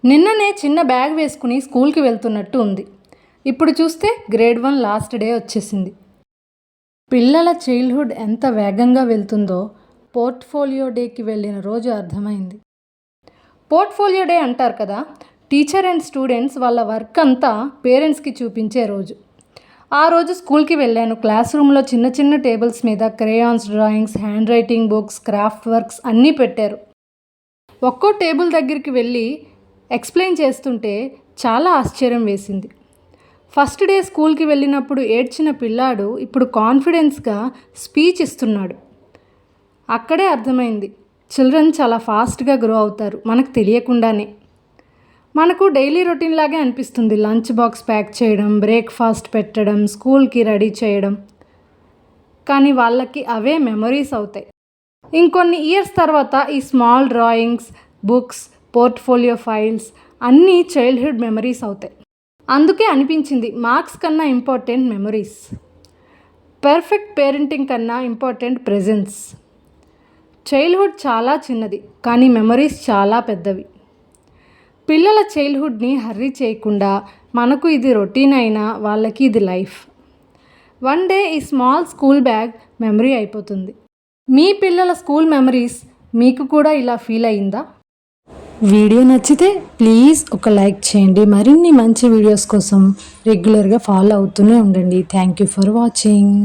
నిన్ననే చిన్న బ్యాగ్ వేసుకుని స్కూల్కి వెళ్తున్నట్టు ఉంది. ఇప్పుడు చూస్తే గ్రేడ్ 1 లాస్ట్ డే వచ్చేసింది. పిల్లల చైల్డ్హుడ్ ఎంత వేగంగా వెళ్తుందో పోర్ట్ఫోలియో డేకి వెళ్ళిన రోజు అర్థమైంది. పోర్ట్ఫోలియో డే అంటారు కదా, టీచర్ అండ్ స్టూడెంట్స్ వాళ్ళ వర్క్ అంతా పేరెంట్స్కి చూపించే రోజు. ఆ రోజు స్కూల్కి వెళ్ళాను. క్లాస్ రూమ్లో చిన్న చిన్న టేబుల్స్ మీద crayons, drawings, hand writing books, craft works అన్నీ పెట్టారు. ఒక్కో టేబుల్ దగ్గరికి వెళ్ళి ఎక్స్ప్లెయిన్ చేస్తుంటే చాలా ఆశ్చర్యం వేసింది. ఫస్ట్ డే స్కూల్కి వెళ్ళినప్పుడు ఏడ్చిన పిల్లాడు ఇప్పుడు కాన్ఫిడెన్స్గా స్పీచ్ ఇస్తున్నాడు. అక్కడే అర్థమైంది, చిల్డ్రన్ చాలా ఫాస్ట్గా గ్రో అవుతారు మనకు తెలియకుండానే. మనకు డైలీ రొటీన్ లాగే అనిపిస్తుంది. లంచ్ బాక్స్ ప్యాక్ చేయడం, బ్రేక్ఫాస్ట్ పెట్టడం, స్కూల్కి రెడీ చేయడం. కానీ వాళ్ళకి అవే మెమరీస్ అవుతాయి. ఇంకొన్ని ఇయర్స్ తర్వాత ఈ small drawings, books, portfolio files అన్నీ చైల్డ్హుడ్ మెమరీస్ అవుతాయి. అందుకే అనిపించింది, మార్క్స్ కన్నా ఇంపార్టెంట్ మెమరీస్, పర్ఫెక్ట్ పేరెంటింగ్ కన్నా ఇంపార్టెంట్ ప్రెజెన్స్. చైల్డ్హుడ్ చాలా చిన్నది, కానీ మెమరీస్ చాలా పెద్దవి. పిల్లల చైల్డ్హుడ్ని హర్రీ చేయకుండా, మనకు ఇది రొటీన్ అయినా వాళ్ళకి ఇది లైఫ్. వన్ డే ఈ స్మాల్ స్కూల్ బ్యాగ్ మెమరీ అయిపోతుంది. మీ పిల్లల స్కూల్ మెమరీస్ మీకు కూడా ఇలా ఫీల్ అయ్యిందా? వీడియో నచ్చితే ప్లీజ్ ఒక లైక్ చేయండి. మరిన్ని మంచి వీడియోస్ కోసం రెగ్యులర్గా ఫాలో అవుతూనే ఉండండి. Thank you for watching.